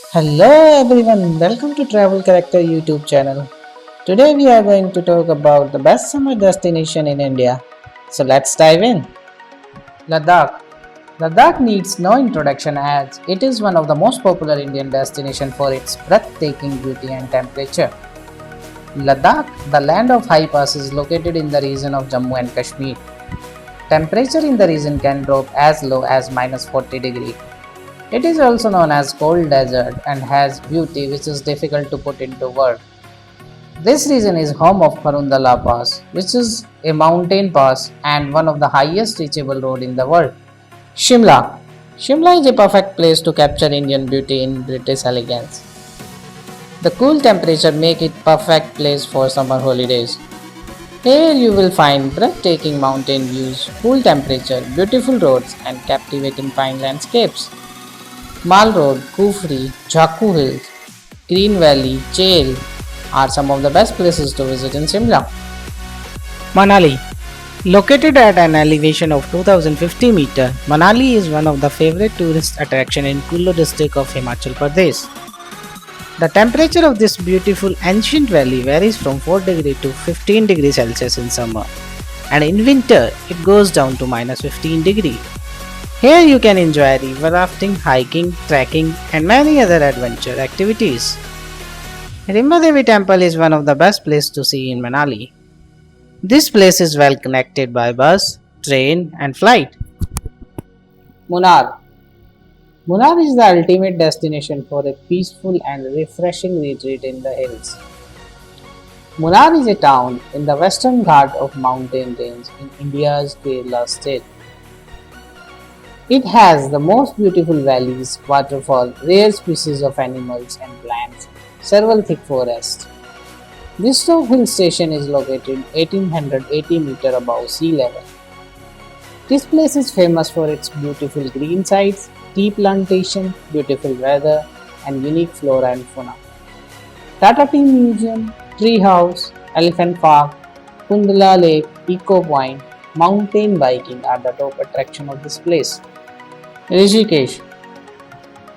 Hello everyone, welcome to Travel Character YouTube channel. Today we are going to talk about the best summer destination in India. So let's dive in. Ladakh. Ladakh needs no introduction as it is one of the most popular Indian destinations for its breathtaking beauty and temperature. Ladakh, the land of high passes, is located in the region of Jammu and Kashmir. Temperature in the region can drop as low as minus 40 degrees. It is also known as cold desert and has beauty which is difficult to put into words. This region is home of Karundala Pass, which is a mountain pass and one of the highest reachable road in the world. Shimla. Shimla is a perfect place to capture Indian beauty in British elegance. The cool temperature make it perfect place for summer holidays. Here you will find breathtaking mountain views, cool temperature, beautiful roads and captivating pine landscapes. Mal Road, Kufri, Jhaku Hills, Green Valley, Chail are some of the best places to visit in Shimla. Manali. Located at an elevation of 2050 meters, Manali is one of the favorite tourist attractions in Kullu district of Himachal Pradesh. The temperature of this beautiful ancient valley varies from 4 degrees to 15 degrees Celsius in summer, and in winter it goes down to minus 15 degrees. Here you can enjoy river rafting, hiking, trekking and many other adventure activities. Rimba Devi Temple is one of the best places to see in Manali. This place is well connected by bus, train and flight. Munar. Munar is the ultimate destination for a peaceful and refreshing retreat in the hills. Munar is a town in the western Ghat of mountain range in India's Kerala state. It has the most beautiful valleys, waterfall, rare species of animals and plants, several thick forests. This top hill station is located 1880 meters above sea level. This place is famous for its beautiful green sites, tea plantation, beautiful weather and unique flora and fauna. Tata Tea Museum, Tree House, Elephant Park, Kundala Lake, Eco Point, mountain biking are the top attraction of this place. Rishikesh.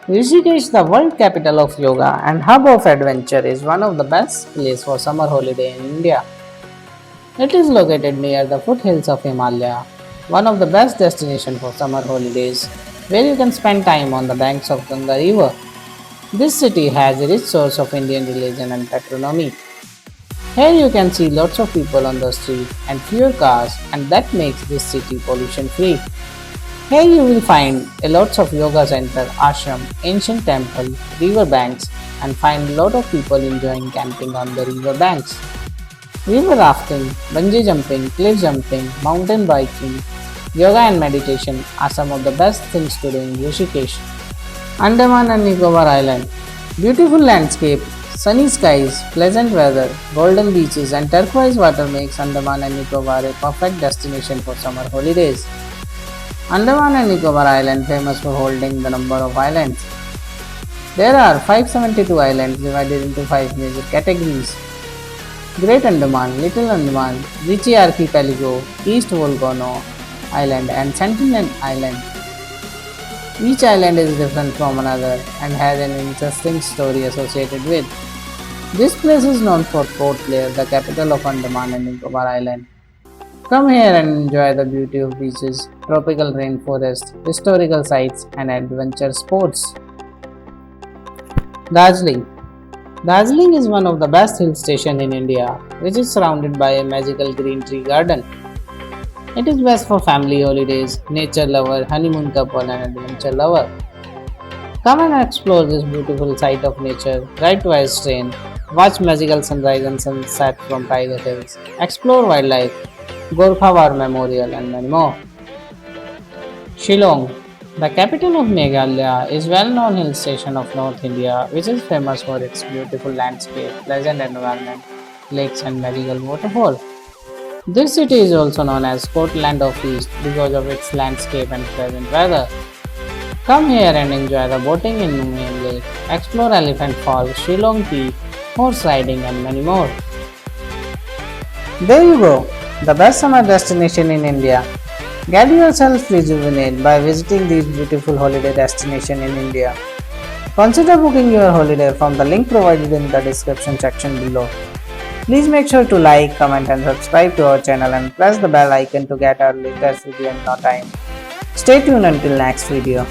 Rishikesh, the world capital of yoga and hub of adventure, is one of the best places for summer holiday in India. It is located near the foothills of Himalaya, one of the best destinations for summer holidays, where you can spend time on the banks of Ganga River. This city has a rich source of Indian religion and patronymic. Here you can see lots of people on the street and fewer cars, and that makes this city pollution free. Here you will find a lots of yoga center, ashram, ancient temple, river banks and find a lot of people enjoying camping on the river banks. River rafting, bungee jumping, cliff jumping, mountain biking, yoga and meditation are some of the best things to do in Rishikesh. Andaman and Nicobar Island. Beautiful landscape, sunny skies, pleasant weather, golden beaches and turquoise water makes Andaman and Nicobar a perfect destination for summer holidays. Andaman and Nicobar Island famous for holding the number of islands. There are 572 islands divided into 5 major categories. Great Andaman, Little Andaman, Richie Archipelago, East Volcano Island and Sentinel Island. Each island is different from another and has an interesting story associated with. This place is known for Port Blair, the capital of Andaman and Nicobar Island. Come here and enjoy the beauty of beaches, tropical rainforest, historical sites and adventure sports. Darjeeling. Darjeeling is one of the best hill stations in India, which is surrounded by a magical green tree garden. It is best for family holidays, nature lover, honeymoon couple and adventure lover. Come and explore this beautiful site of nature, ride toys train, watch magical sunrise and sunset from Tiger Hills, explore wildlife, Gorkha War Memorial and many more. Shillong. The capital of Meghalaya is well-known hill station of North India which is famous for its beautiful landscape, pleasant environment, lakes and magical waterfall. This city is also known as Scotland of East because of its landscape and pleasant weather. Come here and enjoy the boating in Numian Lake, explore Elephant Falls, Shillong Peak, horse riding and many more. There you go, the best summer destination in India. Get yourself rejuvenated by visiting these beautiful holiday destinations in India. Consider booking your holiday from the link provided in the description section below. Please make sure to like, comment and subscribe to our channel and press the bell icon to get our latest video in no time. Stay tuned until next video.